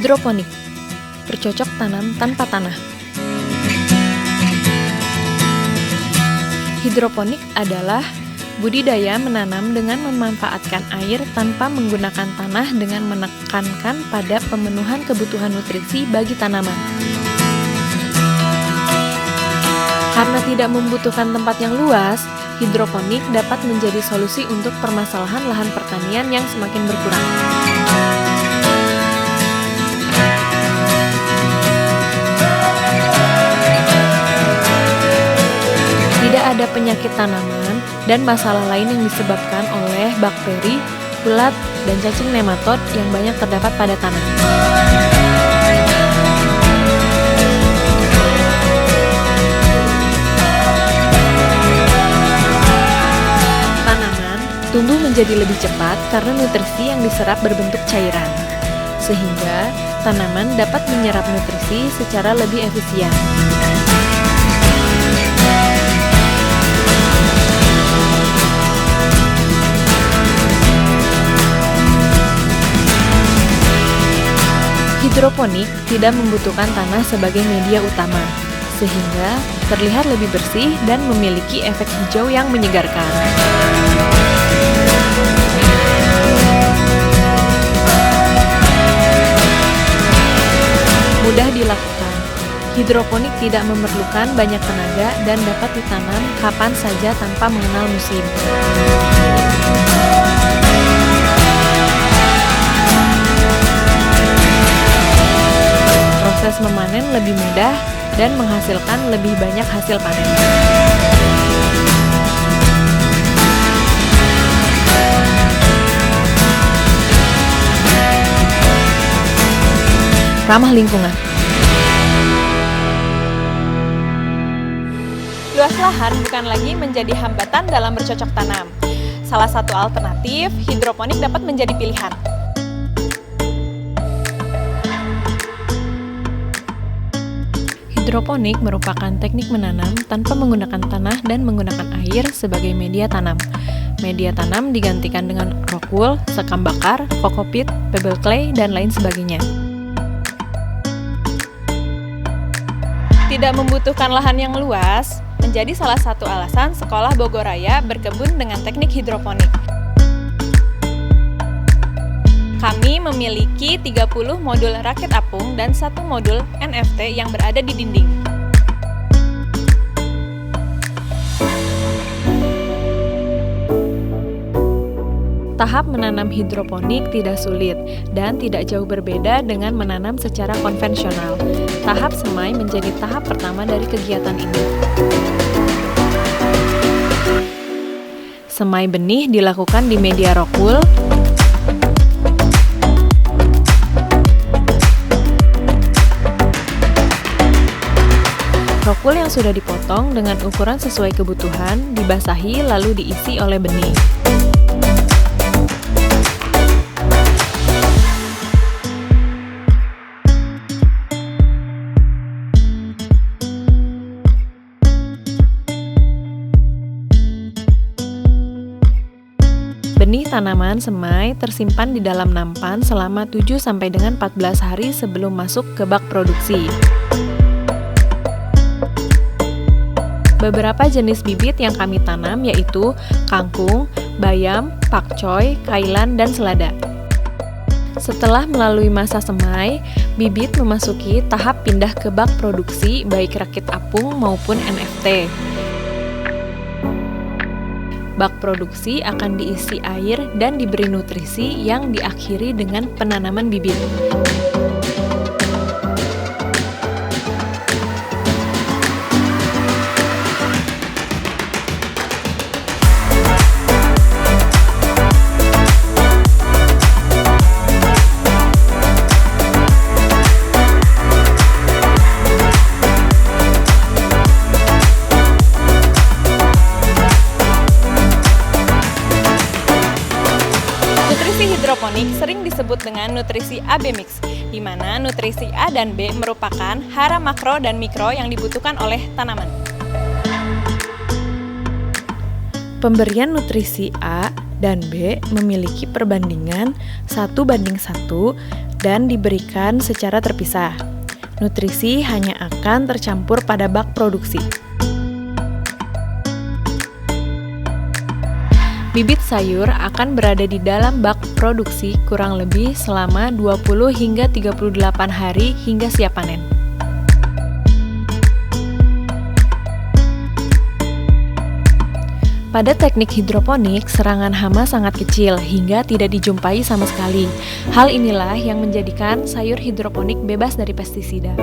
Hidroponik, bercocok tanam tanpa tanah. Hidroponik adalah budidaya menanam dengan memanfaatkan air tanpa menggunakan tanah dengan menekankan pada pemenuhan kebutuhan nutrisi bagi tanaman. Karena tidak membutuhkan tempat yang luas, hidroponik dapat menjadi solusi untuk permasalahan lahan pertanian yang semakin berkurang. Tidak ada penyakit tanaman dan masalah lain yang disebabkan oleh bakteri, ulat, dan cacing nematod yang banyak terdapat pada tanah. Tanaman tumbuh menjadi lebih cepat karena nutrisi yang diserap berbentuk cairan, sehingga tanaman dapat menyerap nutrisi secara lebih efisien. Hidroponik tidak membutuhkan tanah sebagai media utama, sehingga terlihat lebih bersih dan memiliki efek hijau yang menyegarkan. Mudah dilakukan. Hidroponik tidak memerlukan banyak tenaga dan dapat ditanam kapan saja tanpa mengenal musim. Proses memanen lebih mudah dan menghasilkan lebih banyak hasil panen. Ramah lingkungan. Luas lahan bukan lagi menjadi hambatan dalam bercocok tanam. Salah satu alternatif, hidroponik dapat menjadi pilihan. Hidroponik merupakan teknik menanam tanpa menggunakan tanah dan menggunakan air sebagai media tanam. Media tanam digantikan dengan rock wool, sekam bakar, kokopit, pebble clay, dan lain sebagainya. Tidak membutuhkan lahan yang luas menjadi salah satu alasan Sekolah Bogoraya berkebun dengan teknik hidroponik. Kami memiliki 30 modul rakit apung dan 1 modul NFT yang berada di dinding. Tahap menanam hidroponik tidak sulit dan tidak jauh berbeda dengan menanam secara konvensional. Tahap semai menjadi tahap pertama dari kegiatan ini. Semai benih dilakukan di media rock wool, rock wool yang sudah dipotong dengan ukuran sesuai kebutuhan, dibasahi lalu diisi oleh benih. Benih tanaman semai tersimpan di dalam nampan selama 7 sampai dengan 14 hari sebelum masuk ke bak produksi. Beberapa jenis bibit yang kami tanam yaitu kangkung, bayam, pakcoy, kailan, dan selada. Setelah melalui masa semai, bibit memasuki tahap pindah ke bak produksi baik rakit apung maupun NFT. Bak produksi akan diisi air dan diberi nutrisi yang diakhiri dengan penanaman bibit. Hidroponik sering disebut dengan nutrisi AB mix, di mana nutrisi A dan B merupakan hara makro dan mikro yang dibutuhkan oleh tanaman. Pemberian nutrisi A dan B memiliki perbandingan 1:1 dan diberikan secara terpisah. Nutrisi hanya akan tercampur pada bak produksi. Bibit sayur akan berada di dalam bak produksi kurang lebih selama 20 hingga 38 hari hingga siap panen. Pada teknik hidroponik, serangan hama sangat kecil hingga tidak dijumpai sama sekali. Hal inilah yang menjadikan sayur hidroponik bebas dari pestisida.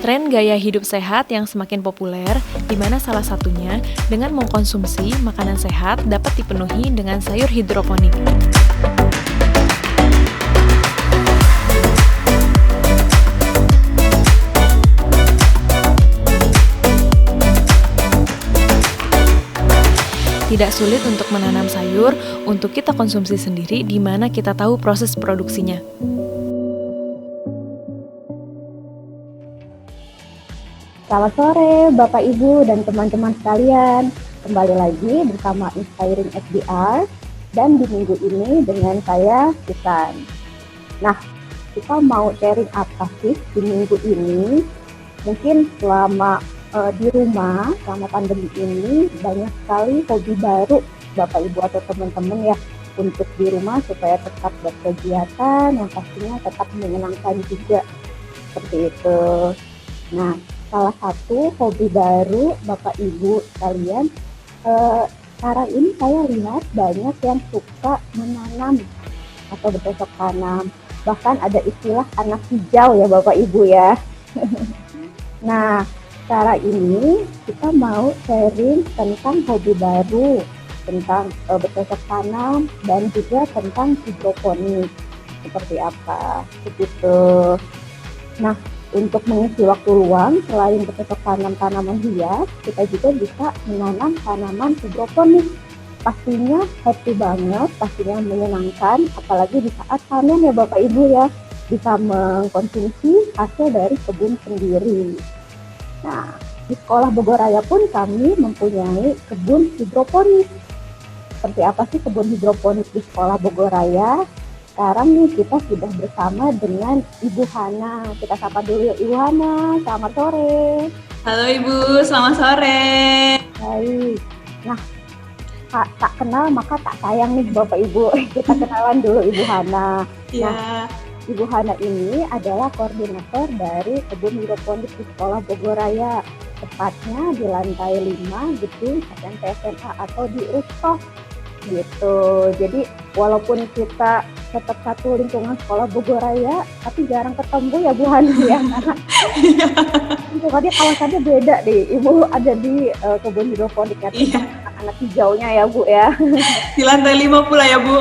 Tren gaya hidup sehat yang semakin populer, di mana salah satunya dengan mengkonsumsi makanan sehat dapat dipenuhi dengan sayur hidroponik. Tidak sulit untuk menanam sayur untuk kita konsumsi sendiri di mana kita tahu proses produksinya. Selamat sore Bapak Ibu dan teman-teman sekalian. Kembali lagi bersama Inspiring SDR dan di minggu ini dengan saya Susan. Nah, kita mau sharing apa sih di minggu ini? Mungkin selama di rumah selama pandemi ini banyak sekali hobi baru Bapak Ibu atau teman-teman ya untuk di rumah supaya tetap berkegiatan yang pastinya tetap menyenangkan juga seperti itu. Nah, salah satu hobi baru Bapak Ibu sekalian sekarang ini saya lihat banyak yang suka menanam atau bercocok tanam, bahkan ada istilah anak hijau ya Bapak Ibu ya. Nah, cara ini kita mau sharing tentang hobi baru, tentang bercocok tanam dan juga tentang hidroponik seperti apa begitu. Nah, untuk mengisi waktu luang selain bercocok tanam tanaman hias, kita juga bisa menanam tanaman hidroponik. Pastinya happy banget, pastinya menyenangkan, apalagi di saat panen ya Bapak Ibu ya, bisa mengkonsumsi hasil dari kebun sendiri. Nah, di Sekolah Bogoraya pun kami mempunyai kebun hidroponik. Seperti apa sih kebun hidroponik di Sekolah Bogoraya? Sekarang nih kita sudah bersama dengan Ibu Hana. Kita sapa dulu ya Ibu Hana, selamat sore. Halo Ibu, selamat sore. Baik, nah tak kenal maka tak sayang nih Bapak Ibu. Kita kenalan dulu Ibu Hana. Iya. Nah, Ibu Hana ini adalah koordinator dari kebun hidroponik di Sekolah Bogoraya, tepatnya di lantai 5 gedung SMP SMA atau di rooftop gitu. Jadi walaupun kita tetap satu lingkungan Sekolah Bogoraya, tapi jarang ketemu ya Bu Hana ya. Karena kawasannya beda deh. Ibu ada di kebun hidroponik ya, anak hijaunya ya Bu ya. Di lantai 5 pula ya Bu.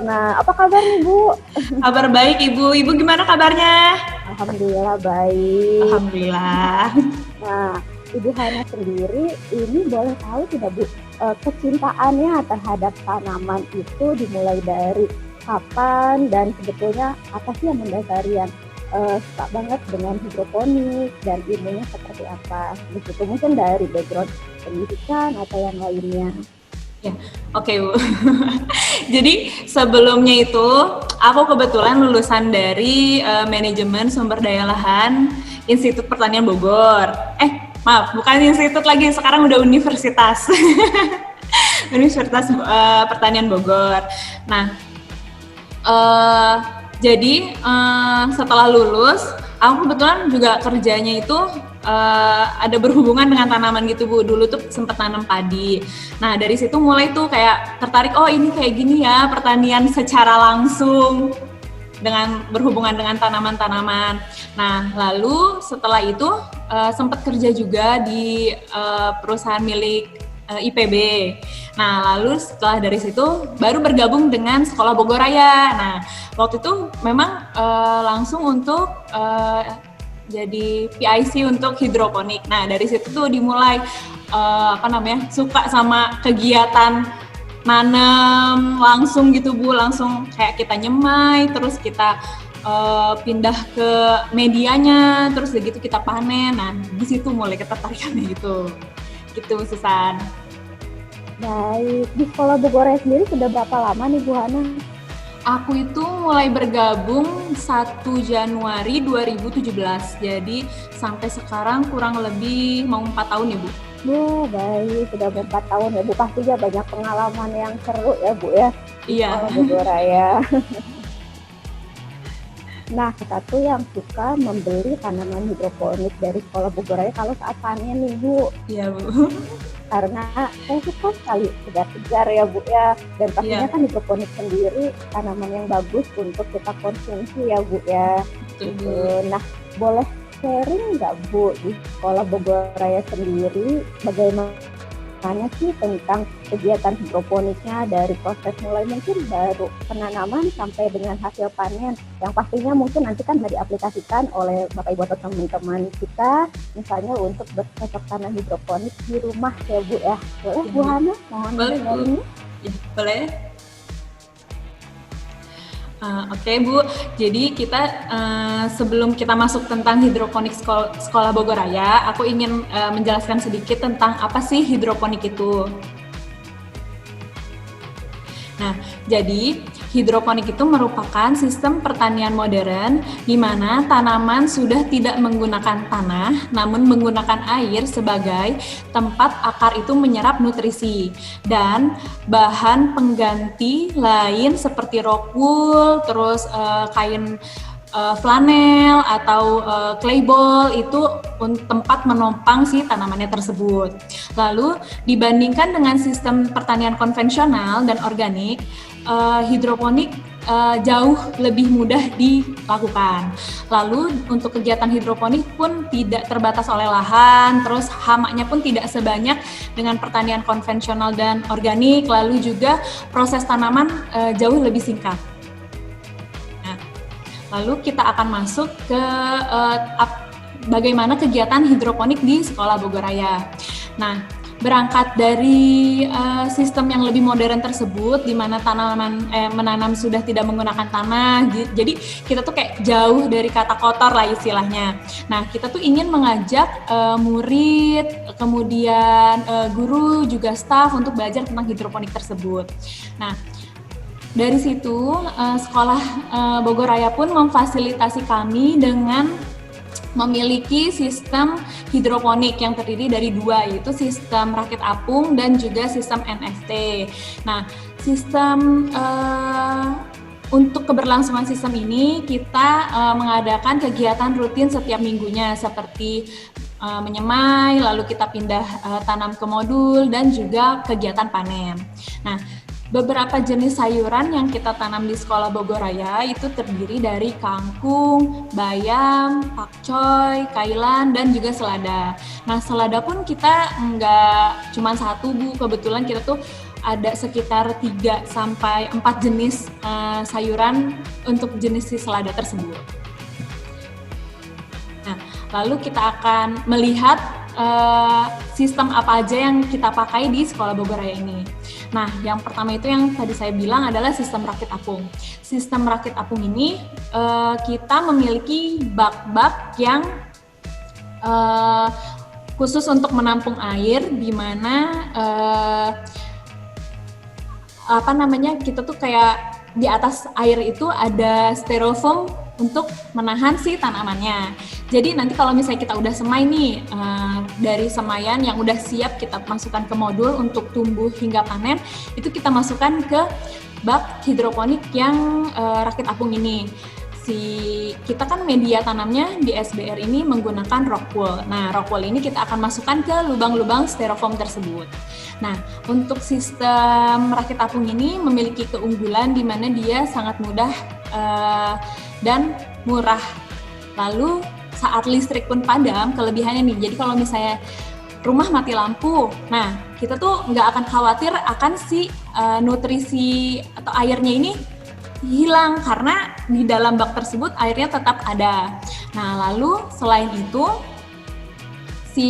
Nah, apa kabar nih Bu? Kabar baik Ibu. Ibu gimana kabarnya? Alhamdulillah baik. Alhamdulillah. Nah, Ibu Hana sendiri ini boleh tahu tidak Bu, kecintaannya terhadap tanaman itu dimulai dari kapan dan sebetulnya apa sih yang mendasari yang suka banget dengan hidroponik dan ilmunya seperti apa? Begitu mungkin dari background pendidikan atau yang lainnya. Ya, oke Bu. Jadi sebelumnya itu aku kebetulan lulusan dari manajemen sumber daya lahan Institut Pertanian Bogor. Maaf, bukan institut lagi, sekarang udah universitas. Universitas Pertanian Bogor. Nah, jadi setelah lulus, aku kebetulan juga kerjanya itu ada berhubungan dengan tanaman gitu Bu. Dulu tuh sempet tanam padi. Nah dari situ mulai tuh kayak tertarik, oh ini kayak gini ya pertanian secara langsung dengan berhubungan dengan tanaman-tanaman. Nah lalu setelah itu sempat kerja juga di perusahaan milik IPB. Nah lalu setelah dari situ baru bergabung dengan Sekolah Bogoraya. Nah waktu itu memang langsung untuk jadi PIC untuk hidroponik. Nah dari situ tuh dimulai suka sama kegiatan nanam langsung gitu Bu, langsung kayak kita nyemai, terus kita pindah ke medianya, terus udah gitu kita panen. Nah, di situ mulai ketertarikannya gitu Susan. Baik, di Sekolah Bogoraya sendiri sudah berapa lama nih Bu Hana? Aku itu mulai bergabung 1 Januari 2017, jadi sampai sekarang kurang lebih mau 4 tahun ya Bu. Bu, baik, sudah 4 tahun ya Bu, pastinya banyak pengalaman yang seru ya Bu ya. Iya. Sekolah Bogoraya. Nah, satu yang suka membeli tanaman hidroponik dari Sekolah Bogoraya kalau saat panen nih Bu. Iya Bu. Karena saya suka sekali segar-segar ya Bu ya, dan pastinya kan hidroponik sendiri tanaman yang bagus untuk kita konsumsi ya Bu ya. Betul. Nah, boleh sharing nggak Bu di Sekolah Bogoraya sendiri bagaimana sih tentang kegiatan hidroponiknya dari proses mulai mungkin baru penanaman sampai dengan hasil panen yang pastinya mungkin nanti kan diaplikasikan oleh Bapak Ibu atau teman-teman kita misalnya untuk bercocok tanam hidroponik di rumah ya Bu ya. Boleh Bu Hana? Mohon dengar ini. Boleh. Oke Bu, jadi kita sebelum kita masuk tentang hidroponik Sekolah Bogoraya, aku ingin menjelaskan sedikit tentang apa sih hidroponik itu. Nah, jadi hidroponik itu merupakan sistem pertanian modern di mana tanaman sudah tidak menggunakan tanah, namun menggunakan air sebagai tempat akar itu menyerap nutrisi dan bahan pengganti lain seperti rock wool, terus kain flanel atau clay ball itu tempat menopang si tanamannya tersebut. Lalu dibandingkan dengan sistem pertanian konvensional dan organik, hidroponik jauh lebih mudah dilakukan. Lalu untuk kegiatan hidroponik pun tidak terbatas oleh lahan, terus hamanya pun tidak sebanyak dengan pertanian konvensional dan organik, lalu juga proses tanaman jauh lebih singkat. Lalu kita akan masuk ke bagaimana kegiatan hidroponik di Sekolah Bogoraya. Nah, berangkat dari sistem yang lebih modern tersebut, di mana tanaman menanam sudah tidak menggunakan tanah, jadi kita tuh kayak jauh dari kata kotor lah istilahnya. Nah, kita tuh ingin mengajak murid, kemudian guru, juga staf untuk belajar tentang hidroponik tersebut. Nah, dari situ, Sekolah Bogoraya pun memfasilitasi kami dengan memiliki sistem hidroponik yang terdiri dari 2, yaitu sistem rakit apung dan juga sistem NFT. Nah, sistem untuk keberlangsungan sistem ini kita mengadakan kegiatan rutin setiap minggunya seperti menyemai, lalu kita pindah tanam ke modul dan juga kegiatan panen. Nah, beberapa jenis sayuran yang kita tanam di Sekolah Bogoraya itu terdiri dari kangkung, bayam, pakcoy, kailan, dan juga selada. Nah, selada pun kita nggak cuma 1 Bu, kebetulan kita tuh ada sekitar 3 sampai 4 jenis sayuran untuk jenis si selada tersebut. Nah, lalu kita akan melihat sistem apa aja yang kita pakai di Sekolah Bogoraya ini. Nah, yang pertama itu yang tadi saya bilang adalah sistem rakit apung. Sistem rakit apung ini kita memiliki bak-bak yang khusus untuk menampung air, di mana kita tuh kayak di atas air itu ada styrofoam untuk menahan si tanamannya. Jadi nanti kalau misalnya kita udah semai nih, dari semaian yang udah siap kita masukkan ke modul untuk tumbuh hingga panen, itu kita masukkan ke bak hidroponik yang rakit apung ini. Kita kan media tanamnya di SBR ini menggunakan rock wool. Nah, rock wool ini kita akan masukkan ke lubang-lubang styrofoam tersebut. Nah, untuk sistem rakit apung ini memiliki keunggulan di mana dia sangat mudah dan murah. Lalu saat listrik pun padam, kelebihannya nih, jadi kalau misalnya rumah mati lampu, nah kita tuh nggak akan khawatir akan si nutrisi atau airnya ini hilang, karena di dalam bak tersebut airnya tetap ada. Nah, lalu selain itu si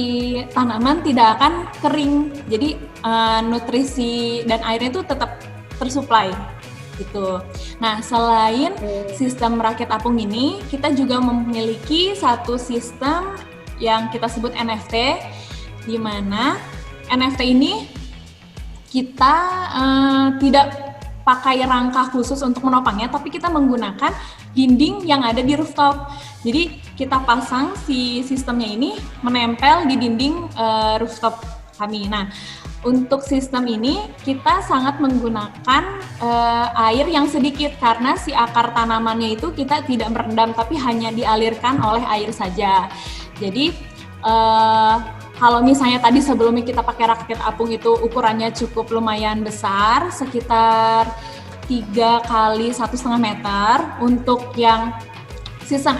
tanaman tidak akan kering, jadi nutrisi dan airnya itu tetap tersuplai. gitu. Nah, selain sistem rakit apung ini, kita juga memiliki satu sistem yang kita sebut NFT, di mana NFT ini kita tidak pakai rangka khusus untuk menopangnya, tapi kita menggunakan dinding yang ada di rooftop. Jadi kita pasang si sistemnya ini menempel di dinding rooftop kami. Nah, untuk sistem ini kita sangat menggunakan air yang sedikit karena si akar tanamannya itu kita tidak merendam tapi hanya dialirkan oleh air saja. Jadi kalau misalnya tadi sebelumnya kita pakai rakit apung itu ukurannya cukup lumayan besar, sekitar 3 kali 1,5 meter. Untuk yang sistem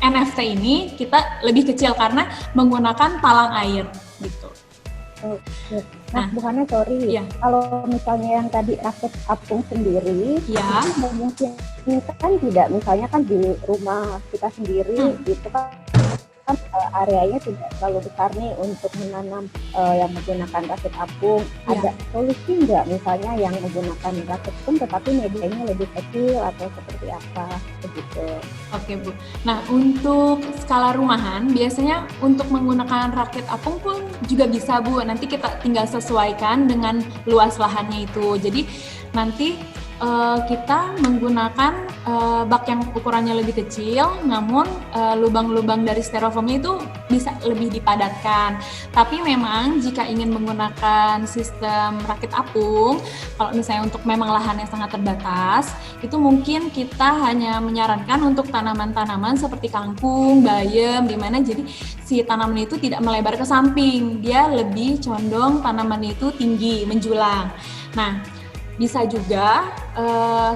NFT ini kita lebih kecil karena menggunakan talang air gitu. Oke. Nah, Bu Hana, sorry. Ya. Kalau misalnya yang tadi rakit apung sendiri, ya, itu memungkinkan tidak, misalnya kan di rumah kita sendiri, itu kan areanya tidak terlalu besar nih untuk menanam yang menggunakan rakit apung. Ada solusi nggak misalnya yang menggunakan rakit apung tetapi medianya lebih kecil atau seperti apa begitu? Oke, Bu. Nah, untuk skala rumahan biasanya untuk menggunakan rakit apung pun juga bisa, Bu. Nanti kita tinggal sesuaikan dengan luas lahannya itu. Jadi nanti kita menggunakan bak yang ukurannya lebih kecil, namun lubang-lubang dari styrofoamnya itu bisa lebih dipadatkan. Tapi memang jika ingin menggunakan sistem rakit apung, kalau misalnya untuk memang lahannya sangat terbatas, itu mungkin kita hanya menyarankan untuk tanaman-tanaman seperti kangkung, bayam, di mana jadi si tanaman itu tidak melebar ke samping, dia lebih condong tanaman itu tinggi, menjulang. Nah, bisa juga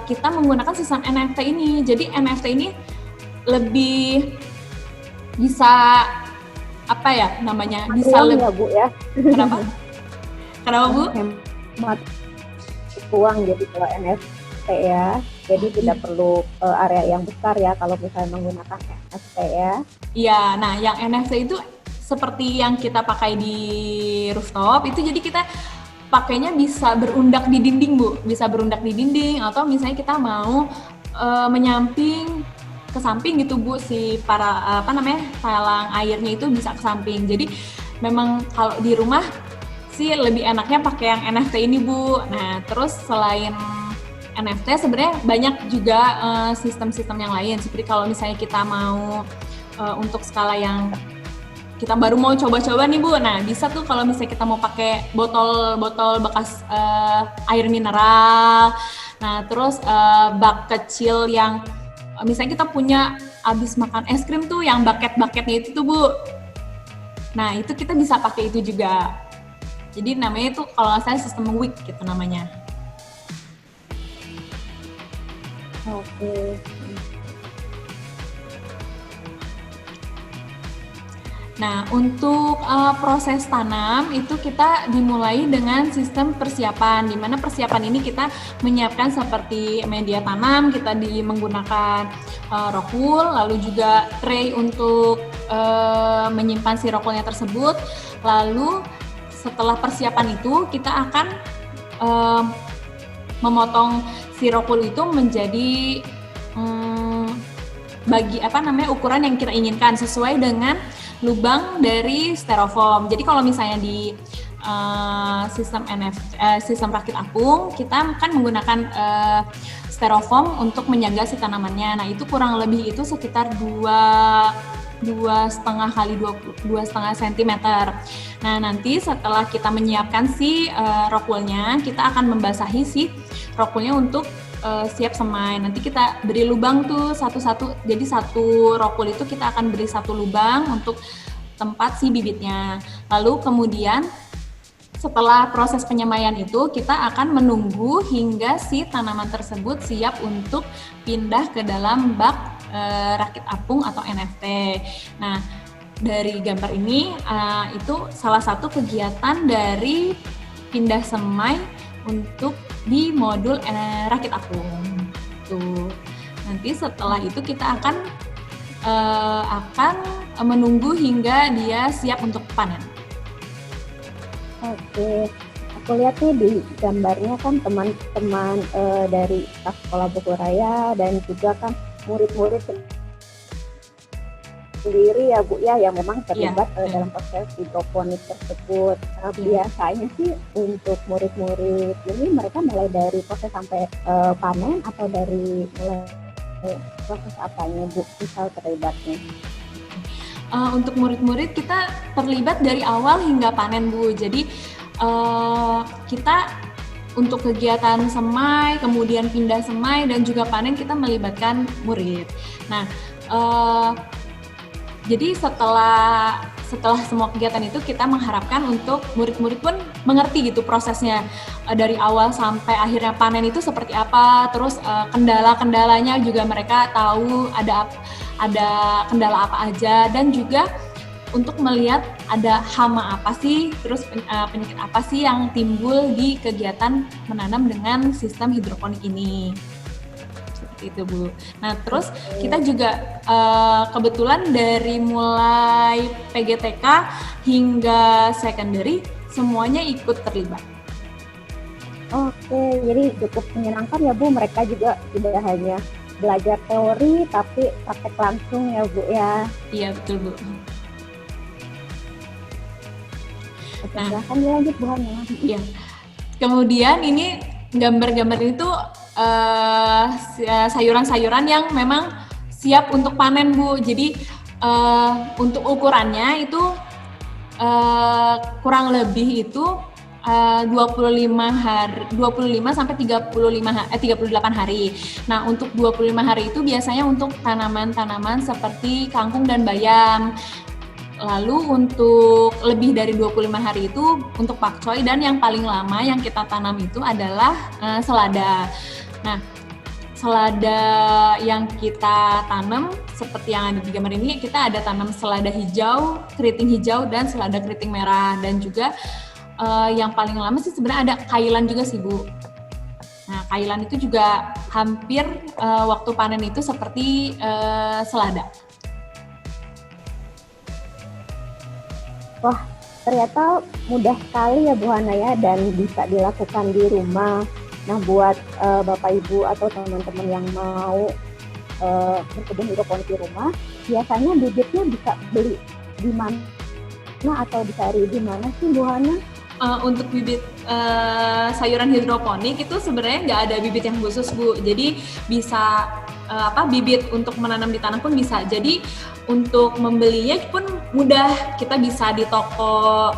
kita menggunakan sistem NFT ini. Jadi NFT ini lebih bisa apa ya namanya? Bisa lebih ya, Bu ya. Kenapa? Kenapa, Bu? Hemat uang jadi kalau NFT ya. Jadi tidak perlu area yang besar ya kalau misalnya menggunakan NFT ya. Iya, nah yang NFT itu seperti yang kita pakai di rooftop itu, jadi kita pakainya bisa berundak di dinding, Bu. Bisa berundak di dinding atau misalnya kita mau menyamping ke samping gitu, Bu, si talang airnya itu bisa ke samping. Jadi memang kalau di rumah sih lebih enaknya pakai yang NFT ini, Bu. Nah, terus selain NFT sebenarnya banyak juga sistem-sistem yang lain. Seperti kalau misalnya kita mau untuk skala yang kita baru mau coba-coba nih, Bu. Nah, bisa tuh kalau misalnya kita mau pakai botol bekas air mineral. Nah, terus bak kecil yang misalnya kita punya habis makan es krim tuh yang bucket-bucketnya itu tuh, Bu. Nah, itu kita bisa pakai itu juga. Jadi namanya itu kalau nggak salah sistem wick gitu namanya. Oke. Nah, untuk proses tanam itu kita dimulai dengan sistem persiapan, di mana persiapan ini kita menyiapkan seperti media tanam, kita menggunakan rokul, lalu juga tray untuk menyimpan si rokulnya tersebut. Lalu setelah persiapan itu kita akan memotong si rokul itu menjadi ukuran yang kita inginkan sesuai dengan lubang dari styrofoam. Jadi kalau misalnya di sistem rakit apung, kita kan menggunakan styrofoam untuk menjaga si tanamannya. Nah, itu kurang lebih itu sekitar 2,5 kali 2,5 cm. Nah, nanti setelah kita menyiapkan si rokulnya, kita akan membasahi si rokulnya untuk siap semai. Nanti kita beri lubang tuh satu-satu. Jadi satu rokul itu kita akan beri satu lubang untuk tempat si bibitnya. Lalu kemudian setelah proses penyemaian itu kita akan menunggu hingga si tanaman tersebut siap untuk pindah ke dalam bak rakit apung atau NFT. Nah, dari gambar ini itu salah satu kegiatan dari pindah semai untuk di modul rakit apung. Tuh. Nanti setelah itu kita akan menunggu hingga dia siap untuk panen. Oke, aku lihat nih di gambarnya kan teman-teman dari staf sekolah Bogor Raya dan juga kan murid-murid sendiri ya Bu ya yang memang terlibat dalam proses hidroponik tersebut. Biasanya sih untuk murid-murid ini mereka mulai dari proses sampai panen atau dari mulai proses apanya Bu misal terlibatnya? Untuk murid-murid kita terlibat dari awal hingga panen Bu. Jadi kita untuk kegiatan semai, kemudian pindah semai dan juga panen kita melibatkan murid. Nah, jadi setelah semua kegiatan itu kita mengharapkan untuk murid-murid pun mengerti gitu prosesnya dari awal sampai akhirnya panen itu seperti apa, terus kendala-kendalanya juga mereka tahu ada kendala apa aja dan juga untuk melihat ada hama apa sih, terus penyakit apa sih yang timbul di kegiatan menanam dengan sistem hidroponik ini. Itu Bu. Nah terus kita juga kebetulan dari mulai PGTK hingga secondary semuanya ikut terlibat. Oke, jadi cukup menyenangkan ya Bu, mereka juga tidak hanya belajar teori tapi praktek langsung ya Bu ya. Iya betul Bu. Silahkan dilanjut Bu Hana. Iya. Kemudian ini gambar-gambar itu sayuran-sayuran yang memang siap untuk panen Bu. Jadi untuk ukurannya itu kurang lebih itu 25 sampai 38 hari. Nah, untuk 25 hari itu biasanya untuk tanaman-tanaman seperti kangkung dan bayam. Lalu untuk lebih dari 25 hari itu untuk pakcoy dan yang paling lama yang kita tanam itu adalah selada. Nah, selada yang kita tanam seperti yang ada di gambar ini, kita ada tanam selada hijau, keriting hijau, dan selada keriting merah. Dan juga yang paling lama sih sebenarnya ada kailan juga sih Bu. Nah, kailan itu juga hampir waktu panen itu seperti selada. Wah, ternyata mudah sekali ya Bu Hana ya dan bisa dilakukan di rumah. Nah, buat Bapak Ibu atau teman-teman yang mau berkebun hidroponik di rumah, biasanya bibitnya bisa beli di mana atau dicari di mana sih Bu Hana? Untuk bibit sayuran hidroponik itu sebenarnya nggak ada bibit yang khusus Bu. Jadi bisa bibit untuk menanam di tanah pun bisa. Jadi untuk membelinya pun mudah. Kita bisa di toko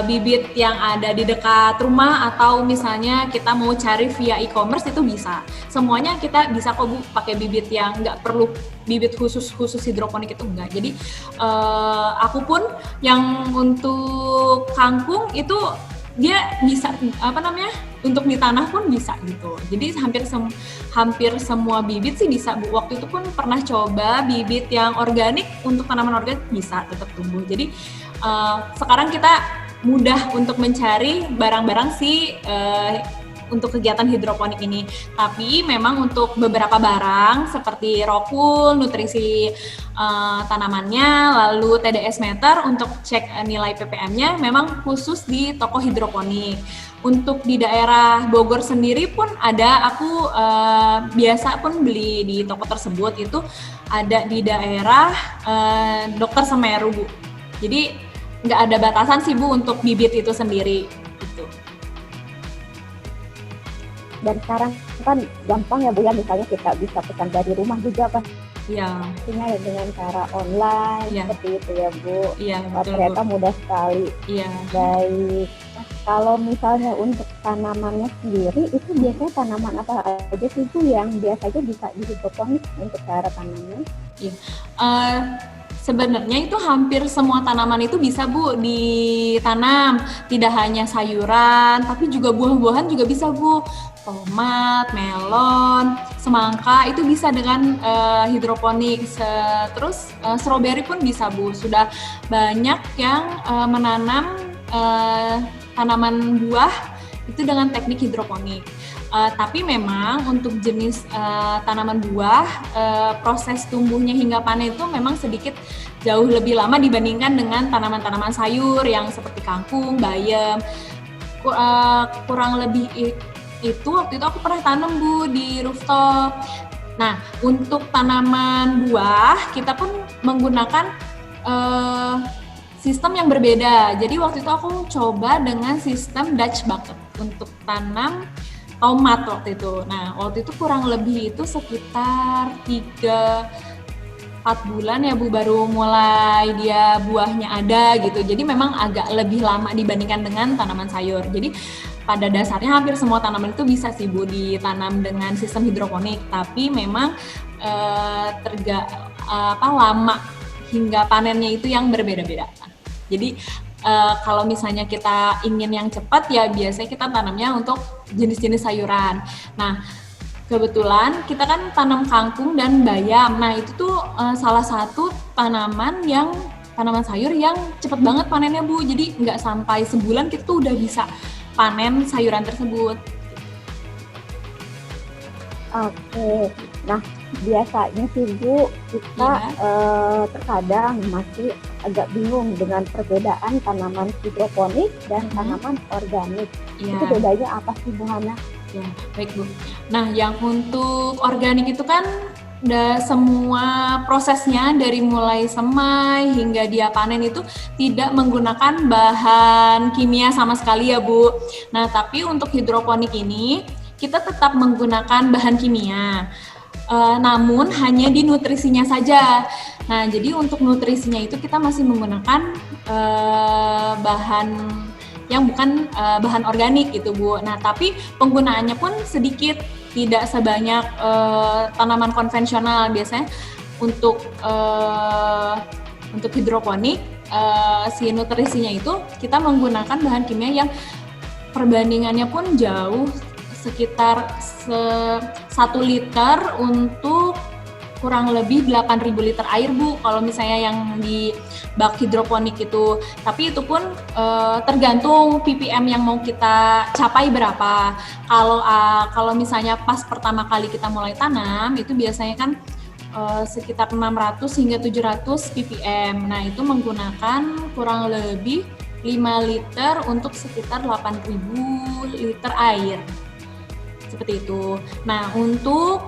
bibit yang ada di dekat rumah atau misalnya kita mau cari via e-commerce itu bisa. Semuanya kita bisa kok Bu pakai bibit yang nggak perlu bibit khusus hidroponik itu enggak. Jadi aku pun yang untuk kangkung itu dia bisa untuk di tanah pun bisa gitu. Jadi hampir semua bibit sih bisa Bu. Waktu itu pun pernah coba bibit yang organik untuk tanaman organik bisa tetap tumbuh. Jadi sekarang kita mudah untuk mencari barang-barang sih untuk kegiatan hidroponik ini. Tapi memang untuk beberapa barang seperti rokul, nutrisi tanamannya, lalu TDS meter untuk cek nilai ppm-nya memang khusus di toko hidroponik. Untuk di daerah Bogor sendiri pun ada, aku biasa pun beli di toko tersebut itu ada di daerah Dr. Semeru Bu. Jadi nggak ada batasan sih Bu untuk bibit itu sendiri. Gitu. Dan sekarang kan gampang ya Bu ya, misalnya kita bisa pesan dari rumah juga kan. Iya. Pastinya dengan cara online seperti itu ya Bu. Iya, betul, ternyata Bu. Mudah sekali. Iya. Baik. Nah, kalau misalnya untuk tanamannya sendiri itu biasanya tanaman apa aja sih Bu yang biasanya bisa dihidroponik untuk cara tanamnya? Iya. Sebenarnya itu hampir semua tanaman itu bisa Bu ditanam, tidak hanya sayuran, tapi juga buah-buahan juga bisa Bu. Tomat, melon, semangka itu bisa dengan hidroponik. Terus stroberi pun bisa Bu. Sudah banyak yang menanam tanaman buah itu dengan teknik hidroponik. Tapi memang untuk jenis tanaman buah, proses tumbuhnya hingga panen itu memang sedikit jauh lebih lama dibandingkan dengan tanaman-tanaman sayur yang seperti kangkung, bayam. kurang lebih itu waktu itu aku pernah tanam Bu di rooftop. Nah, untuk tanaman buah kita pun menggunakan sistem yang berbeda. Jadi waktu itu aku coba dengan sistem Dutch bucket untuk tanam tomat waktu itu. Nah, waktu itu kurang lebih itu sekitar 3-4 bulan ya Bu, baru mulai dia buahnya ada gitu. Jadi memang agak lebih lama dibandingkan dengan tanaman sayur. Jadi pada dasarnya hampir semua tanaman itu bisa sih Bu ditanam dengan sistem hidroponik, tapi memang lama hingga panennya itu yang berbeda-beda. Jadi kalau misalnya kita ingin yang cepat ya biasanya kita tanamnya untuk jenis-jenis sayuran. Nah, kebetulan kita kan tanam kangkung dan bayam. Nah, itu tuh salah satu tanaman sayur yang cepat banget panennya Bu. Jadi nggak sampai sebulan kita tuh udah bisa panen sayuran tersebut. Oke, nah biasanya sih Bu, kita terkadang masih agak bingung dengan perbedaan tanaman hidroponik dan tanaman organik. Itu bedanya apa sih Bu Hana? Ya, baik Bu. Nah, yang untuk organik itu kan semua prosesnya dari mulai semai hingga dia panen itu tidak menggunakan bahan kimia sama sekali ya Bu. Nah, tapi untuk hidroponik ini kita tetap menggunakan bahan kimia. Namun hanya di nutrisinya saja. Nah, jadi untuk nutrisinya itu kita masih menggunakan bahan yang bukan bahan organik gitu Bu. Nah, tapi penggunaannya pun sedikit, tidak sebanyak tanaman konvensional. Biasanya untuk hidroponik si nutrisinya itu kita menggunakan bahan kimia yang perbandingannya pun jauh, sekitar 1 liter untuk kurang lebih 8.000 liter air Bu, kalau misalnya yang di bak hidroponik itu. Tapi itu pun tergantung ppm yang mau kita capai berapa. Kalau misalnya pas pertama kali kita mulai tanam, itu biasanya kan sekitar 600 hingga 700 ppm. Nah, itu menggunakan kurang lebih 5 liter untuk sekitar 8.000 liter air. Seperti itu. Nah, untuk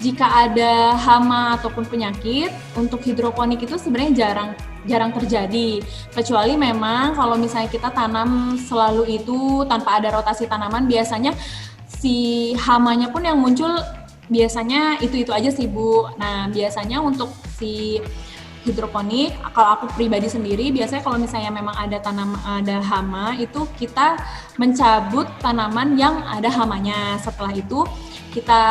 jika ada hama ataupun penyakit, untuk hidroponik itu sebenarnya jarang terjadi. Kecuali memang kalau misalnya kita tanam selalu itu tanpa ada rotasi tanaman, biasanya si hamanya pun yang muncul biasanya itu aja sih Bu. Nah, biasanya untuk si hidroponik, kalau aku pribadi sendiri, biasanya kalau misalnya memang ada hama, itu kita mencabut tanaman yang ada hamanya. Setelah itu kita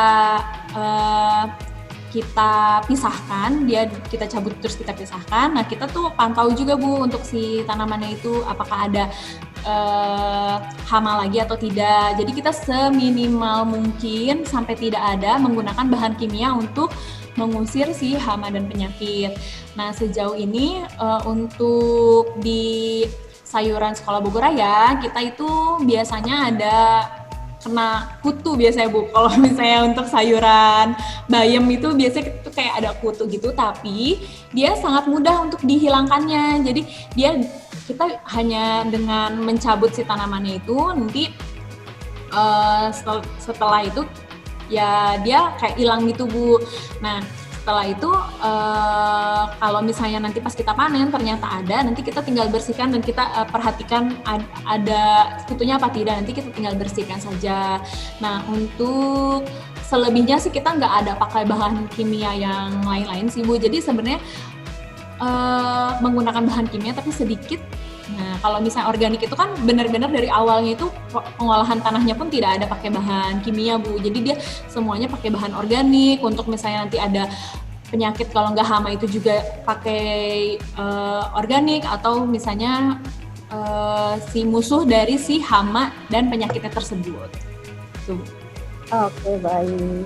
pisahkan, kita cabut terus kita pisahkan. Nah, kita tuh pantau juga Bu untuk si tanamannya itu apakah ada hama lagi atau tidak. Jadi kita seminimal mungkin sampai tidak ada menggunakan bahan kimia untuk mengusir si hama dan penyakit. Nah, sejauh ini untuk di sayuran Sekolah Bogor Raya, kita itu biasanya ada kena kutu biasanya Bu. Kalau misalnya untuk sayuran bayam itu biasanya itu kayak ada kutu gitu, tapi dia sangat mudah untuk dihilangkannya. Jadi kita hanya dengan mencabut si tanamannya itu, nanti setelah itu ya dia kayak hilang gitu Bu. Nah, setelah itu kalau misalnya nanti pas kita panen ternyata ada, nanti kita tinggal bersihkan dan kita perhatikan ada kutunya apa tidak, nanti kita tinggal bersihkan saja. Nah, untuk selebihnya sih kita nggak ada pakai bahan kimia yang lain-lain sih Bu. Jadi sebenarnya menggunakan bahan kimia tapi sedikit. Nah, kalau misalnya organik itu kan benar-benar dari awalnya itu pengolahan tanahnya pun tidak ada pakai bahan kimia Bu. Jadi dia semuanya pakai bahan organik. Untuk misalnya nanti ada penyakit, kalau nggak hama itu juga pakai organik, atau misalnya si musuh dari si hama dan penyakitnya tersebut. Tuh. Oke, baik.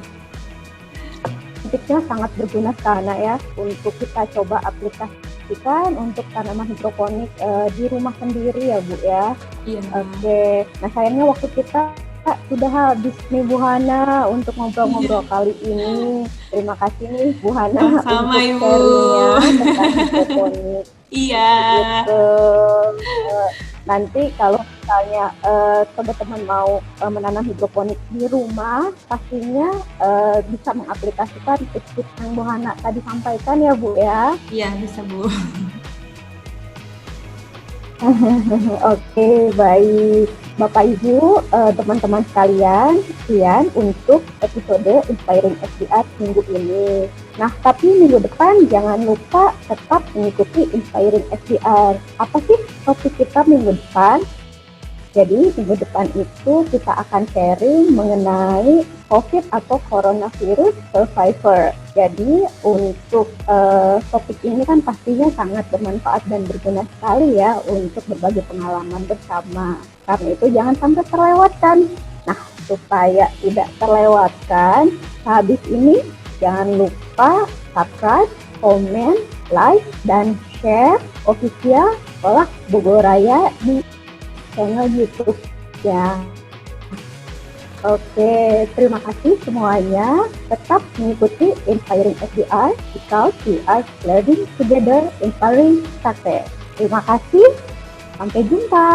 Tipsnya sangat berguna karena ya untuk kita coba aplikasikan untuk tanaman hidroponik di rumah sendiri ya Bu ya. Iya. Oke. Nah, sayangnya waktu kita sudah habis nih Bu Hana untuk ngobrol-ngobrol kali ini. Terima kasih nih Bu Hana sama untuk Ibu sharingnya tentang hidroponik. Iya. Gitu. Nanti kalau misalnya teman-teman mau menanam hidroponik di rumah, pastinya bisa mengaplikasikan tips-tips yang Bu Hana tadi sampaikan ya Bu ya. Iya, bisa Bu. Oke, baik. Bapak Ibu, teman-teman sekalian, sekian untuk episode Inspiring SDR minggu ini. Nah, tapi minggu depan jangan lupa tetap mengikuti Inspiring SDR. Apa sih topik kita minggu depan? Jadi minggu depan itu kita akan sharing mengenai COVID atau Coronavirus Survivor. Jadi untuk topik ini kan pastinya sangat bermanfaat dan berguna sekali ya untuk berbagi pengalaman bersama. Karena itu jangan sampai terlewatkan. Nah, supaya tidak terlewatkan, habis ini jangan lupa subscribe, komen, like, dan share official Sekolah Bogor Raya di channel YouTube ya. Oke, terima kasih semuanya. Tetap mengikuti Inspiring SDR because we are learning together, inspiring success. Terima kasih. Sampai jumpa.